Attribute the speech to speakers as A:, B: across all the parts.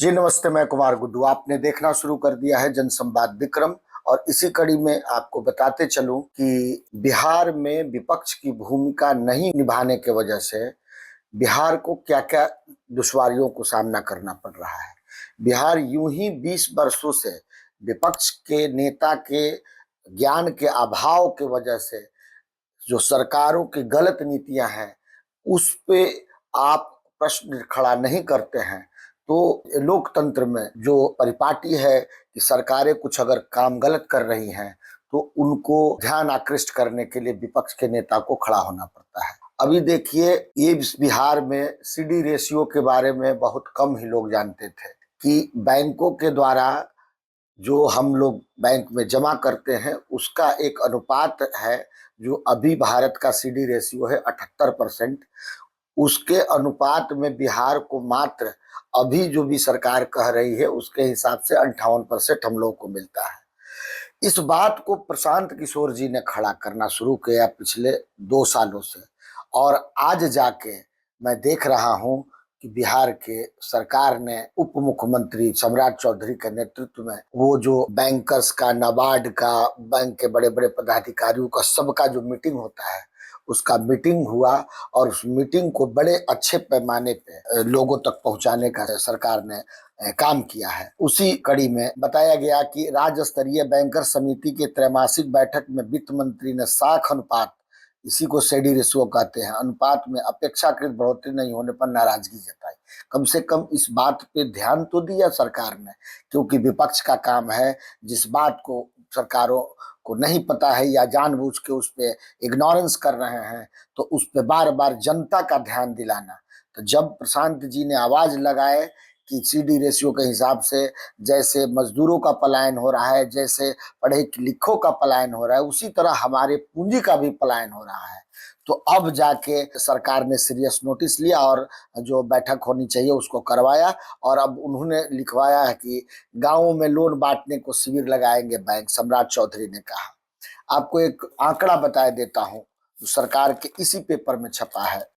A: जी नमस्ते, मैं कुमार गुड्डू। आपने देखना शुरू कर दिया है जनसंवाद विक्रम, और इसी कड़ी में आपको बताते चलूं कि बिहार में विपक्ष की भूमिका नहीं निभाने के वजह से बिहार को क्या-क्या दुश्वारियों को सामना करना पड़ रहा है। बिहार यूं ही 20 वर्षों से विपक्ष के नेता के ज्ञान के अभाव के वजह से जो सरकारों की गलत नीतियां हैं उस पे आप प्रश्न खड़ा नहीं करते हैं तो लोकतंत्र में जो परिपाटी है कि सरकारें कुछ अगर काम गलत कर रही हैं तो उनको ध्यान आकृष्ट करने के लिए विपक्ष के नेता को खड़ा होना पड़ता है। अभी देखिए, ये बिहार में सीडी रेशियो के बारे में बहुत कम ही लोग जानते थे कि बैंकों के द्वारा जो हम लोग बैंक में जमा करते हैं उसका एक अनुपात है। जो अभी भारत का सीडी रेशियो है 78%, उसके अनुपात में बिहार को मात्र अभी जो भी सरकार कह रही है उसके हिसाब से 58% हम लोगों को मिलता है। इस बात को प्रशांत किशोर जी ने खड़ा करना शुरू किया पिछले 2 सालों से, और आज जाके मैं देख रहा हूं कि बिहार के सरकार ने उप मुख्यमंत्री सम्राट चौधरी के नेतृत्व में वो जो बैंकर्स का, नाबार्ड का, बैंक के बड़े बड़े पदाधिकारियों का सबका जो मीटिंग होता है उसका मीटिंग हुआ, और उस मीटिंग को बड़े अच्छे पैमाने पे लोगों तक पहुंचाने का सरकार ने काम किया है। उसी कड़ी में बताया गया कि राज्य स्तरीय बैंकर समिति के त्रैमासिक बैठक में वित्त मंत्री ने साख अनुपात, इसी को सेडी रेशियो कहते हैं, अनुपात में अपेक्षाकृत बढ़ोतरी नहीं होने पर नाराजगी जताई। कम से कम इस बात पे ध्यान तो दिया सरकार ने, क्योंकि विपक्ष का काम है जिस बात को सरकारों को नहीं पता है या जानबूझ के उस पे इग्नोरेंस कर रहे हैं तो उस पे बार बार जनता का ध्यान दिलाना। तो जब प्रशांत जी ने आवाज लगाए कि सीडी रेशियो के हिसाब से जैसे मजदूरों का पलायन हो रहा है, जैसे पढ़े लिखों का पलायन हो रहा है, उसी तरह हमारे पूंजी का भी पलायन हो रहा है, तो अब जाके सरकार ने सीरियस नोटिस लिया और जो बैठक होनी चाहिए उसको करवाया। और अब उन्होंने लिखवाया है कि गांवों में लोन बांटने को शिविर लगाएंगे बैंक, सम्राट चौधरी ने कहा। आपको एक आंकड़ा बताए देता हूं, जो सरकार के इसी पेपर में छपा है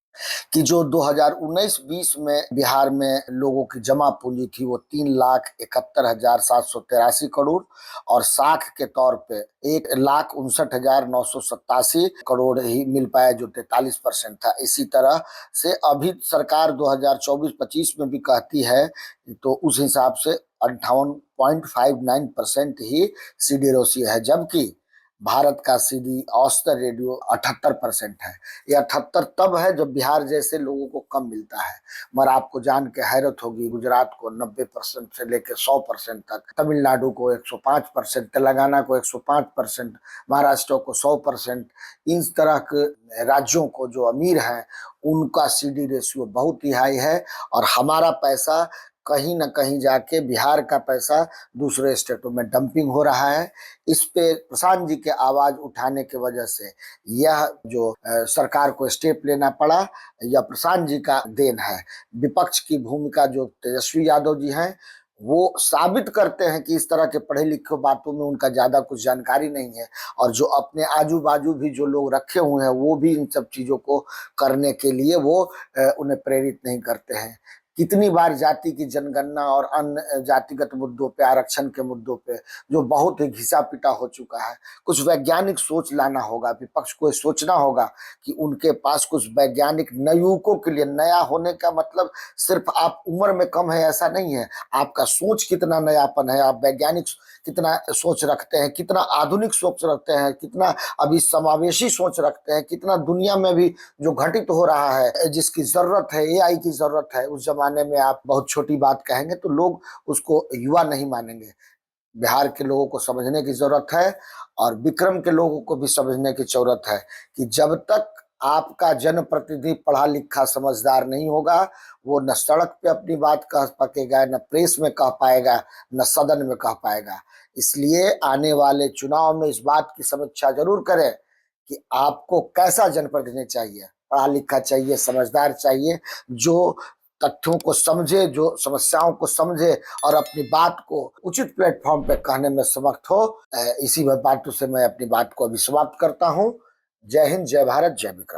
A: कि जो 2019-20 में बिहार में लोगों की जमा पूंजी थी वो 3,71,783 करोड़, और साख के तौर पे 1,59,987 करोड़ ही मिल पाया, जो 43% था। इसी तरह से अभी सरकार 2024-25 में भी कहती है तो उस हिसाब से 58.59% ही सीडी रेशियो है, जबकि भारत का सीडी औसत रेडियो 78% है। ये 78 तब है जब बिहार जैसे लोगों को कम मिलता है, मगर आपको जान के हैरत होगी, गुजरात को 90% से लेकर 100% तक, तमिलनाडु को 105%, तेलंगाना को 105%, महाराष्ट्र को 100%, इन तरह के राज्यों को जो अमीर हैं उनका सीडी रेशियो बहुत ही हाई है, और हमारा पैसा कहीं ना कहीं जाके बिहार का पैसा दूसरे स्टेटों में डंपिंग हो रहा है। इस पे प्रशांत जी के आवाज उठाने की वजह से यह जो सरकार को स्टेप लेना पड़ा, यह प्रशांत जी का देन है। विपक्ष की भूमिका जो तेजस्वी यादव जी हैं वो साबित करते हैं कि इस तरह के पढ़े लिखे बातों में उनका ज्यादा कुछ जानकारी नहीं है, और जो अपने आजू बाजू भी जो लोग रखे हुए हैं वो भी इन सब चीजों को करने के लिए वो उन्हें प्रेरित नहीं करते हैं। कितनी बार जाति की जनगणना और अन्य जातिगत मुद्दों पे, आरक्षण के मुद्दों पे जो बहुत ही घिसा पिटा हो चुका है, कुछ वैज्ञानिक सोच लाना होगा। विपक्ष को सोचना होगा कि उनके पास कुछ वैज्ञानिक नवयुवकों के लिए, नया होने का मतलब सिर्फ आप उम्र में कम है ऐसा नहीं है, आपका सोच कितना नयापन है, आप वैज्ञानिक कितना सोच रखते हैं, कितना आधुनिक सोच रखते हैं, कितना अभी समावेशी सोच रखते हैं, कितना दुनिया में भी जो घटित हो रहा है, जिसकी जरूरत है, एआई की जरूरत है, उस जमाने में आप बहुत छोटी बात कहेंगे तो लोग उसको युवा नहीं मानेंगे। बिहार के लोगों को समझने की जरूरत है, और विक्रम के लोगों को भी समझने की जरूरत है कि जब तक आपका जनप्रतिनिधि पढ़ा लिखा समझदार नहीं होगा, वो न सड़क पे अपनी बात कह सकेगा, न प्रेस में कह पाएगा, न सदन में कह पाएगा। इसलिए आने वाले चुनाव में इस बात की समीक्षा जरूर करें कि आपको कैसा जनप्रतिनिधि चाहिए। पढ़ा लिखा चाहिए, समझदार चाहिए, जो तथ्यों को समझे, जो समस्याओं को समझे और अपनी बात को उचित प्लेटफॉर्म पे कहने में समर्थ हो। इसी बातों से मैं अपनी बात को अभी समाप्त करता हूँ। जय हिंद, जय भारत, जय विक्रम।